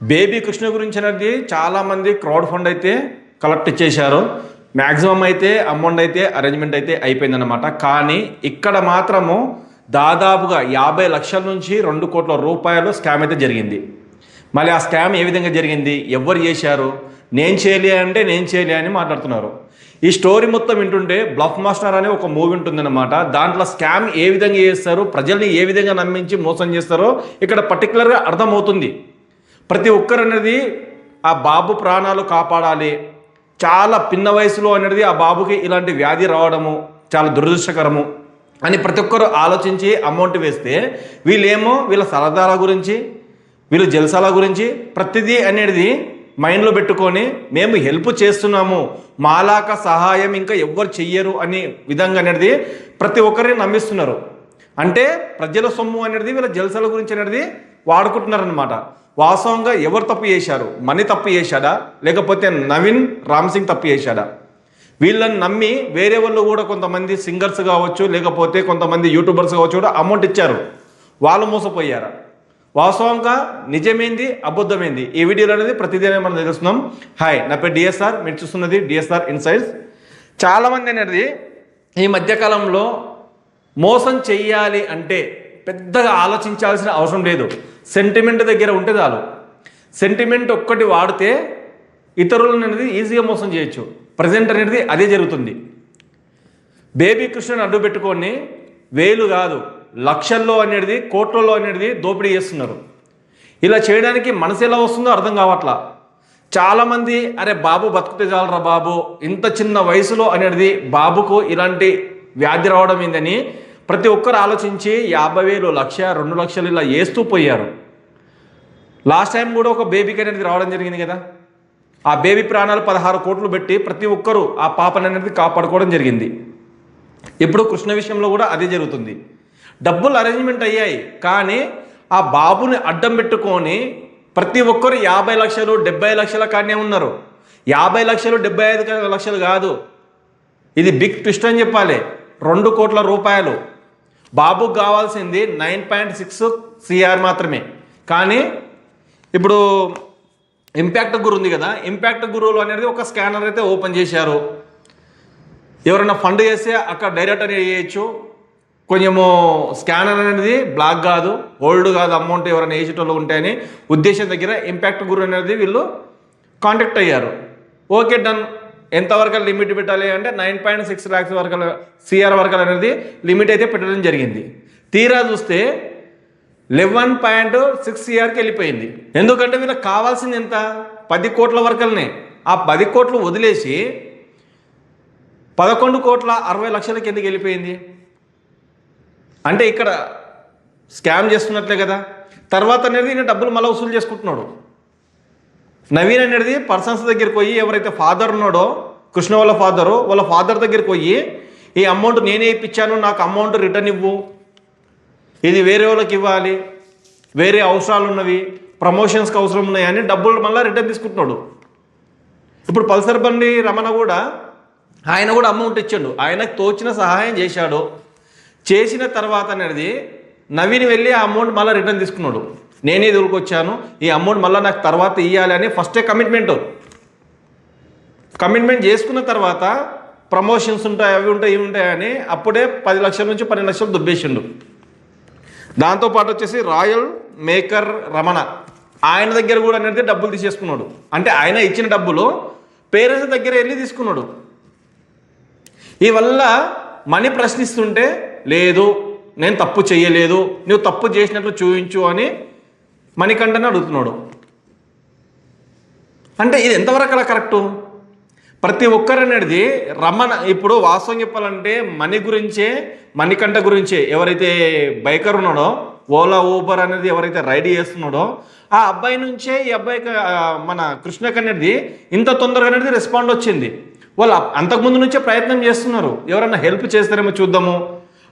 Baby Krishna గురించి అనేది చాలామంది క్రౌడ్ ఫండ్ అయితే కలెక్ట్ చేశారు. మ్యాక్సిమం అయితే అమౌంట్ అయితే అరేంజ్మెంట్ అయితే అయిపోయిందన్నమాట. కానీ ఇక్కడ మాత్రము దాదాపుగా 50 లక్షల నుంచి 2 కోట్ల రూపాయలు స్కామ్ అయితే జరిగింది. మళ్ళీ ఆ స్కామ్ ఏ విధంగా జరిగింది, ఎవరు చేశారు, నేను చేయలే అంటే నేను చేయలే అని మాట్లాడుతున్నారు. ఈ స్టోరీ మొత్తం వింటుంటే బ్లఫ్ మాస్టర్ అనే ఒక మూవీ ఉంటుందన్నమాట. దాంట్లో స్కామ్ ఏ విధంగా చేస్తారో, ప్రజల్ని ఏ విధంగా నమ్మించి మోసం చేస్తారో ఇక్కడ పర్టికులర్గా అర్థమవుతుంది. ప్రతి ఒక్కరు అనేది ఆ బాబు ప్రాణాలు కాపాడాలి, చాలా పిన్న వయసులో అనేది ఆ బాబుకి ఇలాంటి వ్యాధి రావడము చాలా దురదృష్టకరము అని ప్రతి ఒక్కరు ఆలోచించి అమౌంట్ వేస్తే, వీళ్ళేమో వీళ్ళ సరదాల గురించి, వీళ్ళు జల్సాల గురించి ప్రతిదీ అనేది మైండ్లో పెట్టుకొని మేము హెల్ప్ చేస్తున్నాము, మాలాక సహాయం ఇంకా ఎవ్వరు చెయ్యరు అనే విధంగా అనేది ప్రతి ఒక్కరిని నమ్మిస్తున్నారు. అంటే ప్రజల సొమ్ము అనేది వీళ్ళ జల్సాల గురించి అనేది వాడుకుంటున్నారనమాట. వాస్తవంగా ఎవరు తప్పు చేశారు? మనీ తప్పు చేశాడా, లేకపోతే నవీన్ రామ్ సింగ్ తప్పు చేశాడా? వీళ్ళని నమ్మి వేరే వాళ్ళు కూడా కొంతమంది సింగర్స్ కావచ్చు, లేకపోతే కొంతమంది యూట్యూబర్స్ కావచ్చు కూడా అమౌంట్ ఇచ్చారు. వాళ్ళు మోసపోయారా? వాస్తవంగా నిజమేంది, అబద్ధమైంది, ఈ వీడియోలో అనేది ప్రతిదినం మనం తెలుస్తున్నాం. హాయ్, నా పేరు డిఎస్ఆర్, మీరు చూస్తున్నది డిఎస్ఆర్ ఇన్సైట్స్. చాలామంది అనేది ఈ మధ్యకాలంలో మోసం చెయ్యాలి అంటే పెద్దగా ఆలోచించాల్సిన అవసరం లేదు. సెంటిమెంట్ దగ్గర ఉంటే చాలు. సెంటిమెంట్ ఒక్కటి వాడితే ఇతరులను అనేది ఈజీగా మోసం చేయొచ్చు. ప్రజెంట్ అనేది అదే జరుగుతుంది. బేబీ కృష్ణను అడ్డు పెట్టుకొని వేలు కాదు లక్షల్లో అనేది, కోట్లలో అనేది దోపిడీ చేస్తున్నారు. ఇలా చేయడానికి మనసు ఎలా వస్తుందో అర్థం కావట్లా. చాలామంది అరే బాబు బతుకుతే చాలరా బాబు, ఇంత చిన్న వయసులో అనేది బాబుకు ఇలాంటి వ్యాధి రావడం ఏందని ప్రతి ఒక్కరు ఆలోచించి 50,000, 1,00,000, 2 లక్షలు ఇలా వేస్తూ పోయారు. లాస్ట్ టైం కూడా ఒక బేబీకి అనేది రావడం జరిగింది కదా. ఆ బేబీ ప్రాణాలు 16 కోట్లు పెట్టి ప్రతి ఒక్కరూ ఆ పాపని అనేది కాపాడుకోవడం జరిగింది. ఇప్పుడు కృష్ణ విషయంలో కూడా అదే జరుగుతుంది. డబ్బులు అరేంజ్మెంట్ అయ్యాయి, కానీ ఆ బాబుని అడ్డం పెట్టుకొని ప్రతి ఒక్కరు 50 లక్షలు 70 లక్షల కానే ఉన్నారు. 50 లక్షలు 75 లక్షలు కాదు, ఇది బిగ్ ట్విస్ట్ అని చెప్పాలి. 2 కోట్ల రూపాయలు. బాబుకు కావాల్సింది 9.6 CR మాత్రమే. కానీ ఇప్పుడు ఇంపాక్ట్ గురు ఉంది కదా, ఇంపాక్ట్ గురువులు అనేది ఒక స్కానర్ అయితే ఓపెన్ చేశారు. ఎవరైనా ఫండ్ చేస్తే అక్కడ డైరెక్ట్ అనేది చేయొచ్చు. కొంచెము స్కానర్ అనేది బ్లాక్ కాదు, ఓల్డ్ కాదు, అమౌంట్ ఎవరైనా వేసేటోళ్ళు ఉంటాయని ఉద్దేశం దగ్గర ఇంపాక్ట్ గురు అనేది వీళ్ళు కాంటాక్ట్ అయ్యారు. Okay done. ఎంతవరకు లిమిట్ పెట్టాలి అంటే 9.6 lakhs వరకు CR వరకు అనేది లిమిట్ అయితే పెట్టడం జరిగింది. తీరా చూస్తే 11.6 CRకి వెళ్ళిపోయింది. ఎందుకంటే వీళ్ళకి కావాల్సింది ఎంత? 10 కోట్ల వరకులనే. ఆ 10 కోట్లు వదిలేసి 11,60,00,000 ఎందుకు వెళ్ళిపోయింది అంటే ఇక్కడ స్కామ్ చేస్తున్నట్లే కదా. తర్వాత అనేది ఈయన డబ్బులు మళ్ళీ వసూలు చేసుకుంటున్నాడు. నవీన్ అనేది పర్సన్స్ దగ్గరికి పోయి, ఎవరైతే ఫాదర్ ఉన్నాడో కృష్ణ వాళ్ళ ఫాదర్ దగ్గరికి పోయి, ఈ అమౌంట్ నేనే ఇప్పించాను, నాకు అమౌంట్ రిటర్న్ ఇవ్వు, ఇది వేరే వాళ్ళకి ఇవ్వాలి, వేరే అవసరాలు ఉన్నవి, ప్రమోషన్స్కి అవసరం ఉన్నాయి అని డబ్బులు మళ్ళీ రిటర్న్ తీసుకుంటున్నాడు. ఇప్పుడు పల్సర్ బండి రమణ కూడా ఆయన కూడా అమౌంట్ ఇచ్చాడు, ఆయనకు తోచిన సహాయం చేశాడు. చేసిన తర్వాత అనేది నవీన్ వెళ్ళి ఆ అమౌంట్ మళ్ళీ రిటర్న్ తీసుకున్నాడు. నేనే దొరికొచ్చాను, ఈ అమౌంట్ మళ్ళీ నాకు తర్వాత ఇవ్వాలి అని ఫస్టే కమిట్మెంట్ చేసుకున్న తర్వాత ప్రమోషన్స్ ఉంటాయి, అవి ఉంటాయి, ఇవి ఉంటాయని అప్పుడే 10 లక్షల నుంచి 12 లక్షలు దుబ్బేసిండు. దాంతోపాటు వచ్చేసి రాయల్ మేకర్ రమణ ఆయన దగ్గర కూడా అనేది డబ్బులు తీసేసుకున్నాడు. అంటే ఆయన ఇచ్చిన డబ్బులు పేరెంట్స్ దగ్గర వెళ్ళి తీసుకున్నాడు. ఈ వల్ల మనీ ప్రశ్నిస్తుంటే లేదు నేను తప్పు చేయలేదు, నువ్వు తప్పు చేసినట్లు చూపించు అని మణికంఠని అడుగుతున్నాడు. అంటే ఇది ఎంతవరకు అలా కరెక్టు? ప్రతి ఒక్కరు అనేది రమణ ఇప్పుడు వాస్తవం చెప్పాలంటే మనీ గురించే, మణికంఠ గురించే. ఎవరైతే బైకర్ ఉన్నాడో, ఓలా ఊబర్ అనేది ఎవరైతే రైడ్ చేస్తున్నాడో ఆ అబ్బాయి నుంచే ఈ అబ్బాయికి మన కృష్ణకి అనేది ఇంత తొందరగా అనేది రెస్పాండ్ వచ్చింది. వాళ్ళు అంతకుముందు నుంచే ప్రయత్నం చేస్తున్నారు, ఎవరైనా హెల్ప్ చేస్తారేమో చూద్దాము,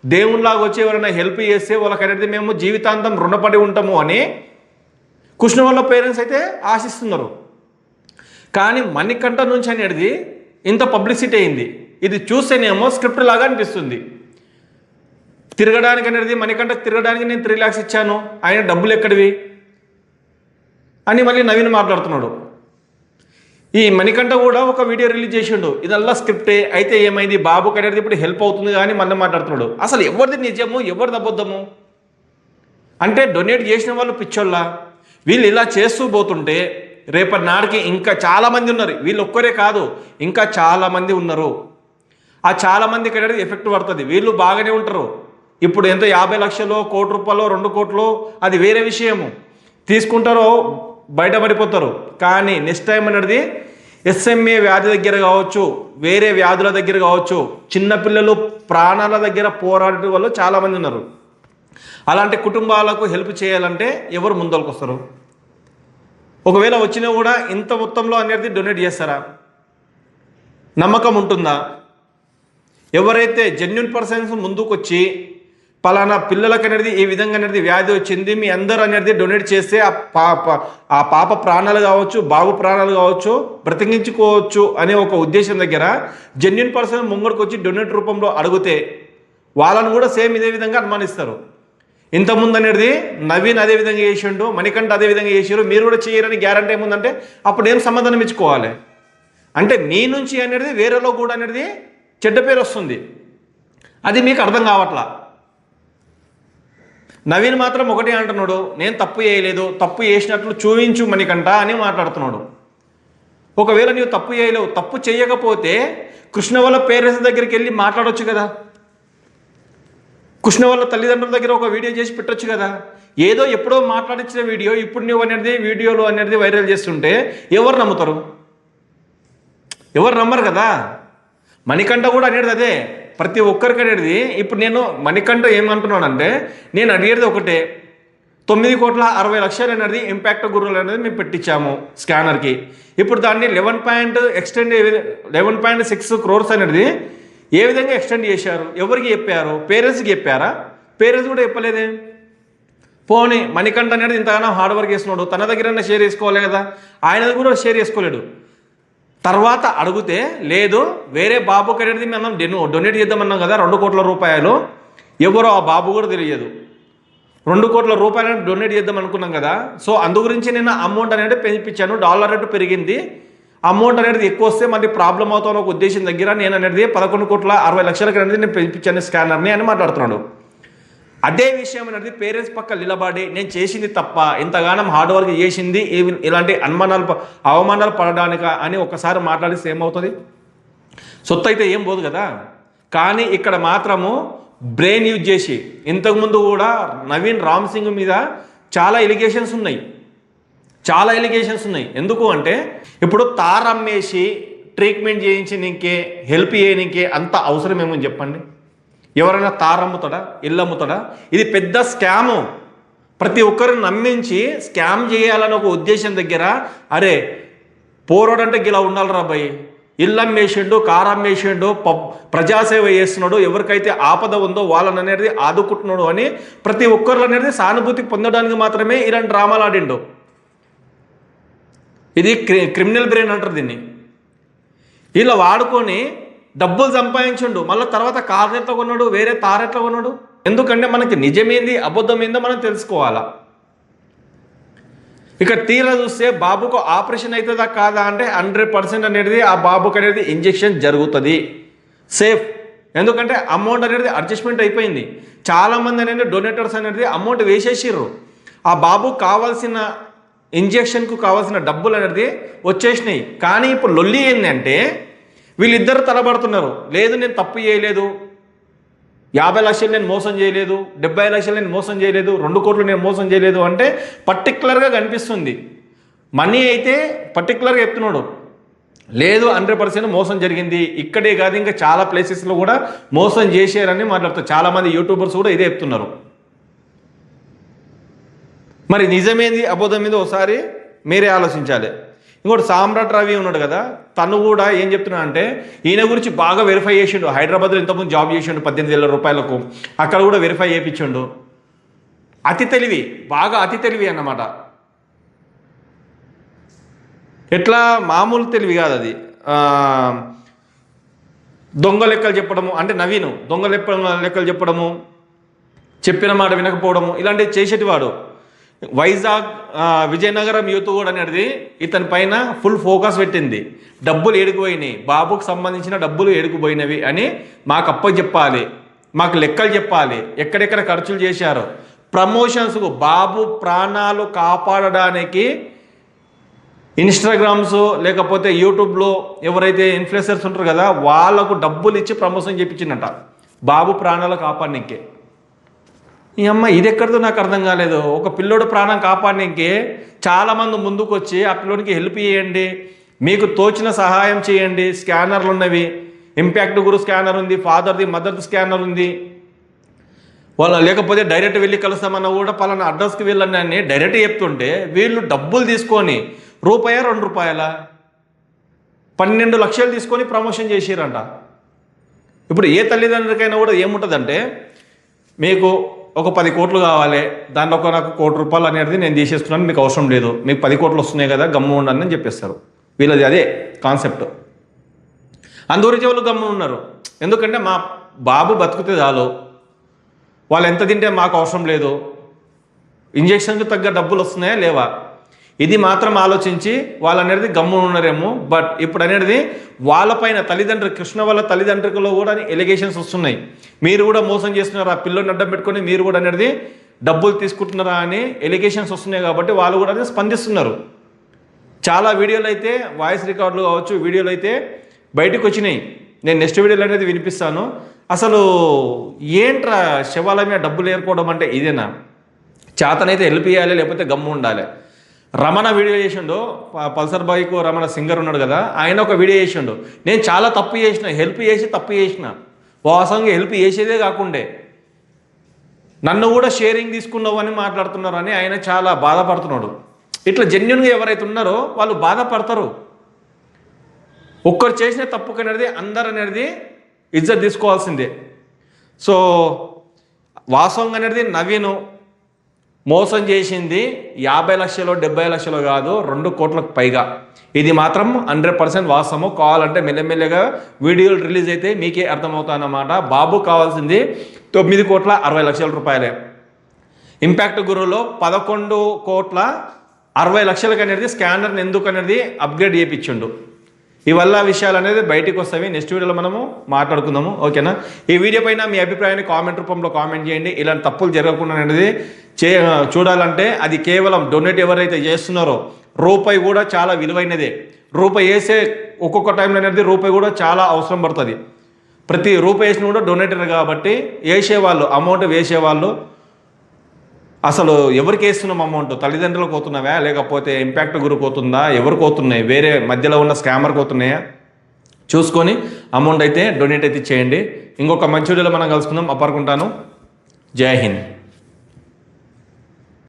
దేవునిలాగా వచ్చి ఎవరైనా హెల్ప్ చేస్తే వాళ్ళకి అనేది మేము జీవితాంతం రుణపడి ఉంటాము అని కృష్ణ వాళ్ళ పేరెంట్స్ అయితే ఆశిస్తున్నారు. కానీ మణికంఠ నుంచి అనేది ఇంత పబ్లిసిటీ అయింది. ఇది చూస్తేనేమో స్క్రిప్ట్ లాగా అనిపిస్తుంది. తిరగడానికి అనేది మణికంఠ తిరగడానికి నేను 3 lakhs ఇచ్చాను, ఆయన డబ్బులు ఎక్కడివి? అని మళ్ళీ నవీన్ మాట్లాడుతున్నాడు. ఈ మణికంఠ కూడా ఒక వీడియో రిలీజ్ చేసిండు, ఇదల్లా స్క్రిప్టే, అయితే ఏమైంది బాబుకి అనేది ఇప్పుడు హెల్ప్ అవుతుంది కానీ మళ్ళీ మాట్లాడుతున్నాడు. అసలు ఎవరిది నిజము ఎవరిది అబద్ధము? అంటే డొనేట్ చేసిన వాళ్ళు పిచ్చోళ్ళ? వీళ్ళు ఇలా చేస్తూ పోతుంటే రేపటి నాడికి ఇంకా చాలామంది ఉన్నారు, వీళ్ళు ఒక్కరే కాదు ఇంకా చాలామంది ఉన్నారు. ఆ చాలామందికి అనేది ఎఫెక్ట్ పడుతుంది. వీళ్ళు బాగానే ఉంటారు, ఇప్పుడు ఎంత 50 లక్షలు, కోటి రూపాయలు, 2 కోట్లు, అది వేరే విషయము, తీసుకుంటారో బయటపడిపోతారు. కానీ నెక్స్ట్ టైం అనేది SMA వ్యాధి దగ్గర కావచ్చు, వేరే వ్యాధుల దగ్గర కావచ్చు, చిన్నపిల్లలు ప్రాణాల దగ్గర పోరాడే వాళ్ళు చాలామంది ఉన్నారు. అలాంటి కుటుంబాలకు హెల్ప్ చేయాలంటే ఎవరు ముందరకు వస్తారు? ఒకవేళ వచ్చినా కూడా ఇంత మొత్తంలో అనేది డొనేట్ చేస్తారా? నమ్మకం ఉంటుందా? ఎవరైతే జెన్యున్ పర్సన్స్ ముందుకు వచ్చి పలానా పిల్లలకు అనేది ఈ విధంగా అనేది వ్యాధి వచ్చింది, మీ అందరూ అనేది డొనేట్ చేస్తే ఆ పాప ప్రాణాలు కావచ్చు, బాబు ప్రాణాలు కావచ్చు, బ్రతికించుకోవచ్చు అనే ఒక ఉద్దేశం దగ్గర జెన్యున్ పర్సన్ ముంగడికి వచ్చి డొనేట్ రూపంలో అడిగితే వాళ్ళను కూడా సేమ్ ఇదే విధంగా అనుమానిస్తారు. ఇంతకుముందు అనేది నవీన్ అదే విధంగా చేసిండు, మణికంఠ అదే విధంగా చేసారు, మీరు కూడా చేయరని గ్యారంటీ ఏముందంటే అప్పుడు ఏం సమాధానం ఇచ్చుకోవాలి? అంటే మీ నుంచి అనేది వేరేలో కూడా అనేది చెడ్డ పేరు వస్తుంది. అది మీకు అర్థం కావట్లా. నవీన్ మాత్రం ఒకటే అంటున్నాడు, నేను తప్పు చేయలేదు, తప్పు చేసినట్లు చూపించు మణికంఠ అని మాట్లాడుతున్నాడు. ఒకవేళ నీవు తప్పు చేయలేవు, తప్పు చేయకపోతే కృష్ణ వాళ్ళ పేరెంట్స్ దగ్గరికి వెళ్ళి మాట్లాడవచ్చు కదా, కృష్ణ వాళ్ళ తల్లిదండ్రుల దగ్గర ఒక వీడియో చేసి పెట్టొచ్చు కదా. ఏదో ఎప్పుడో మాట్లాడించిన వీడియో ఇప్పుడు నువ్వు అనేది వీడియోలు అనేది వైరల్ చేస్తుంటే ఎవరు నమ్ముతారు? ఎవరు నమ్మరు కదా. మణికంఠ కూడా అనేది అదే, ప్రతి ఒక్కరికి అనేది. ఇప్పుడు నేను మణికంఠ ఏమంటున్నానంటే, నేను అడిగేది ఒకటే, 9,60,00,000 అనేది ఇంపాక్ట్ గురువులు అనేది మేము పెట్టించాము స్కానర్కి. ఇప్పుడు దాన్ని 11.6 crores అనేది ఏ విధంగా ఎక్స్టెండ్ చేశారు? ఎవరికి చెప్పారు? పేరెంట్స్కి చెప్పారా? పేరెంట్స్ కూడా చెప్పలేదే. పోనీ మణికంఠ అనేది ఇంతగానో హార్డ్ వర్క్ చేస్తున్నాడు, తన దగ్గర షేర్ చేసుకోవాలి కదా, ఆయనది కూడా షేర్ చేసుకోలేడు. తర్వాత అడిగితే లేదు, వేరే బాబుకి అనేది మనం డొనేట్ చేద్దామన్నాం కదా 2 కోట్ల రూపాయలు, ఎవరో ఆ బాబు కూడా తెలియదు. 2 కోట్ల రూపాయలు డొనేట్ చేద్దాం అనుకున్నాం కదా, సో అందు గురించి నేను అమౌంట్ అనేది పెంచిపించాను, డాలర్ రేటు పెరిగింది, అమౌంట్ అనేది ఎక్కువ వస్తే మళ్ళీ ప్రాబ్లం అవుతామని ఒక ఉద్దేశం దగ్గర నేను అనేది 11,60,00,000 అనేది నేను పెంపించాను స్కానర్ని అని మాట్లాడుతున్నాడు. అదే విషయం అనేది పేరెంట్స్ పక్క నిలబడి నేను చేసింది తప్ప, ఇంతగానం హార్డ్ వర్క్ చేసింది ఇలాంటి అవమానాలు పడడానిక అని ఒకసారి మాట్లాడిస్తే ఏమవుతుంది? సొత్తు అయితే ఏం పోదు కదా. కానీ ఇక్కడ మాత్రము బ్రెయిన్ యూజ్ చేసి, ఇంతకుముందు కూడా నవీన్ రామ్ సింగ్ మీద చాలా ఎలిగేషన్స్ ఉన్నాయి. ఎందుకు అంటే ఇప్పుడు తార్ అమ్మేసి ట్రీట్మెంట్ చేయించి నీకే హెల్ప్ చేయనీకే అంత అవసరం ఏమని చెప్పండి? ఎవరైనా తార్ అమ్ముతాడా? ఇల్లు అమ్ముతాడా? ఇది పెద్ద స్కాము. ప్రతి ఒక్కరిని నమ్మించి స్కామ్ చేయాలని ఒక ఉద్దేశం దగ్గర, అరే పోరాడంటే ఇలా ఉండాలి రాబాయి, ఇల్లు అమ్మేసిండు, కారు అమ్మేసిండు, ప్రజాసేవ చేస్తున్నాడు, ఎవరికైతే ఆపద ఉందో వాళ్ళని అనేది ఆదుకుంటున్నాడు అని ప్రతి ఒక్కరు అనేది సానుభూతి పొందడానికి మాత్రమే ఇలాంటి డ్రామాలు ఆడిండు. ఇది క్రిమినల్ బ్రెయిన్ అంటారు దీన్ని. ఇలా వాడుకొని డబ్బులు సంపాదించుండు, మళ్ళీ తర్వాత కారు ఎట్లా కొన్నాడు, వేరే తారు ఎట్లా కొన్నాడు? ఎందుకంటే మనకి నిజమేంది అబద్ధమైందో మనం తెలుసుకోవాలా. ఇక తీరా చూస్తే బాబుకు ఆపరేషన్ అవుతుందా కాదా అంటే 100% అనేది ఆ బాబుకు అనేది ఇంజెక్షన్ జరుగుతుంది, సేఫ్. ఎందుకంటే అమౌంట్ అనేది అడ్జస్ట్మెంట్ అయిపోయింది. చాలామంది అనేది డొనేటర్స్ అనేది అమౌంట్ వేసేసిర్రు, ఆ బాబుకు కావాల్సిన ఇంజెక్షన్కు కావాల్సిన డబ్బులు అనేది వచ్చేసినాయి. కానీ ఇప్పుడు లొల్లి ఏంటంటే వీళ్ళిద్దరు తలబడుతున్నారు, లేదు నేను తప్పు చేయలేదు, 50 లక్షలు నేను మోసం చేయలేదు, 70 లక్షలు నేను మోసం చేయలేదు, 2 కోట్లు నేను మోసం చేయలేదు అంటే పర్టికులర్గా కనిపిస్తుంది. మనీ అయితే పర్టికులర్గా చెప్తున్నాడు, లేదు 100% మోసం జరిగింది, ఇక్కడే కాదు ఇంకా చాలా ప్లేసెస్లో కూడా మోసం చేశారని మాట్లాడుతారు. చాలామంది యూట్యూబర్స్ కూడా ఇదే చెప్తున్నారు. మరి నిజమేంది అబద్ధం మీద ఒకసారి మీరే ఆలోచించాలి. ఇంకోటి సామ్రాట్ రవి ఉన్నాడు కదా, తను కూడా ఏం చెప్తున్నా అంటే ఈయన గురించి బాగా వెరిఫై చేసిండు. హైదరాబాద్లో ఇంతకుముందు జాబ్ చేసిండు 18,000 రూపాయలకు, అక్కడ కూడా వెరిఫై చేయించిండు. అతి తెలివి అన్నమాట. ఎట్లా మామూలు తెలివి కాదు అది, దొంగ లెక్కలు చెప్పడము, అంటే నవీను దొంగ లెక్కలు చెప్పడము, చెప్పిన మాట వినకపోవడము, ఇలాంటివి చేసేటివాడు. వైజాగ్ విజయనగరం యూత్ కూడా అనేది ఇతని పైన ఫుల్ ఫోకస్ పెట్టింది. డబ్బులు ఏడుకుపోయినాయి, బాబుకు సంబంధించిన డబ్బులు ఏడుకుపోయినవి అని మాకు చెప్పాలి, మాకు లెక్కలు చెప్పాలి, ఎక్కడెక్కడ ఖర్చులు చేశారు. ప్రమోషన్స్కు బాబు ప్రాణాలు కాపాడడానికి ఇన్స్టాగ్రామ్స్ లేకపోతే యూట్యూబ్లో ఎవరైతే ఇన్ఫ్లుయెన్సర్స్ ఉంటారు కదా వాళ్ళకు డబ్బులు ఇచ్చి ప్రమోషన్ చేయించిందట బాబు ప్రాణాలు కాపాడనికే. ఈ అమ్మ ఇది ఎక్కడిదో నాకు అర్థం కాలేదు. ఒక పిల్లోడు ప్రాణం కాపాడనికే చాలామంది ముందుకు వచ్చి ఆ పిల్లోడికి హెల్ప్ చేయండి, మీకు తోచిన సహాయం చేయండి. స్కానర్లు ఉన్నవి, ఇంపాక్ట్ గురు స్కానర్ ఉంది, ఫాదర్ది మదర్ది స్కానర్ ఉంది. వాళ్ళు లేకపోతే డైరెక్ట్ వెళ్ళి కలుస్తామన్నా కూడా పలానా అడ్రస్కి వెళ్ళండి అని డైరెక్ట్ చెప్తుంటే వీళ్ళు డబ్బులు తీసుకొని రూపాయ 2 రూపాయల 12 లక్షలు తీసుకొని ప్రమోషన్ చేసిరంట. ఇప్పుడు ఏ తల్లిదండ్రులకైనా కూడా ఏముంటుందంటే మీకు ఒక 10 కోట్లు కావాలి, దాంట్లో ఒక నాకు ₹1 కోటి అనేది నేను తీసేస్తున్నాను, మీకు అవసరం లేదు, మీకు 10 కోట్లు వస్తున్నాయి కదా గమ్ము ఉండండి అని చెప్పేస్తారు. వీళ్ళది అదే కాన్సెప్ట్. అందుగురించి వాళ్ళు గమ్ము ఉన్నారు. ఎందుకంటే మా బాబు బతుకుతే చాలు, వాళ్ళు ఎంత తింటే మాకు అవసరం లేదు, ఇంజక్షన్కి తగ్గ డబ్బులు వస్తున్నాయా లేవా, ఇది మాత్రం ఆలోచించి వాళ్ళు అనేది గమ్ము ఉన్నారేమో. బట్ ఇప్పుడు అనేది వాళ్ళపైన తల్లిదండ్రులు కృష్ణ వాళ్ళ తల్లిదండ్రులలో కూడా ఎలిగేషన్స్ వస్తున్నాయి. మీరు కూడా మోసం చేస్తున్నారు, ఆ పిల్లని అడ్డం పెట్టుకొని మీరు కూడా అనేది డబ్బులు తీసుకుంటున్నారా అని ఎలిగేషన్స్ వస్తున్నాయి. కాబట్టి వాళ్ళు కూడా స్పందిస్తున్నారు. చాలా వీడియోలు అయితే వాయిస్ రికార్డులు కావచ్చు, వీడియోలు అయితే బయటకు వచ్చినాయి. నేను నెక్స్ట్ వీడియోలో అనేది వినిపిస్తాను. అసలు ఏంట్రా శవాల మీద డబ్బులు ఏరుకోవడం అంటే ఇదేనా? చేతనైతే హెల్ప్ చేయాలి, లేకపోతే గమ్ము ఉండాలి. రమణ వీడియో చేసిండు, పల్సర్ బైక్ రమణ సింగర్ ఉన్నాడు కదా, ఆయన ఒక వీడియో చేసిండు, నేను చాలా తప్పు చేసిన, హెల్ప్ చేసి తప్పు చేసిన, వాస్తవంగా హెల్ప్ చేసేదే కాకుండే నన్ను కూడా షేరింగ్ తీసుకున్నావు అని మాట్లాడుతున్నారు అని ఆయన చాలా బాధపడుతున్నాడు. ఇట్లా జెన్యున్గా ఎవరైతే ఉన్నారో వాళ్ళు బాధపడతారు. ఒక్కరు చేసిన తప్పుకు అనేది అందరు అనేది ఇజ్జత్ తీసుకోవాల్సిందే. సో వాస్తవంగా అనేది నవీను మోసం చేసింది 50 లక్షలు 70 లక్షలు కాదు, 2 కోట్లకు పైగా. ఇది మాత్రం 100% వాస్తవము. కావాలంటే మెల్లమెల్లగా వీడియోలు రిలీజ్ అయితే మీకే అర్థమవుతాయన్నమాట. బాబు కావాల్సింది 9,60,00,000 రూపాయలే. ఇంపాక్ట్ గురువులో 11,60,00,000 అనేది స్కానర్ని ఎందుకు అనేది అప్గ్రేడ్ చేయించిండు. ఇవల్ల విషయాలు అనేది బయటికి వస్తాయి. నెక్స్ట్ వీడియోలో మనము మాట్లాడుకుందాము, ఓకేనా? ఈ వీడియో పైన మీ అభిప్రాయాన్ని కామెంట్ రూపంలో కామెంట్ చేయండి. ఇలాంటి తప్పులు జరగకుండా అనేది చూడాలంటే అది కేవలం డొనేట్ ఎవరైతే చేస్తున్నారో రూపాయి కూడా చాలా విలువైనదే. రూపాయి వేసే ఒక్కొక్క టైంలో అనేది రూపాయి కూడా చాలా అవసరం పడుతుంది. ప్రతి రూపాయి వేసిన కూడా డొనేటర్ కాబట్టి వేసేవాళ్ళు అమౌంట్ వేసేవాళ్ళు అసలు ఎవరికి వేస్తున్నాం అమౌంట్? తల్లిదండ్రులకు పోతున్నావా, లేకపోతే ఇంపాక్ట్ గురుకు పోతుందా, ఎవరికి పోతున్నాయి, వేరే మధ్యలో ఉన్న స్కామర్కి పోతున్నాయా చూసుకొని అమౌంట్ అయితే డొనేట్ అయితే చేయండి. ఇంకొక మంచి వీడియోలో మనం కలుసుకుందాం. అప్పనుకుంటాను. జై హింద్.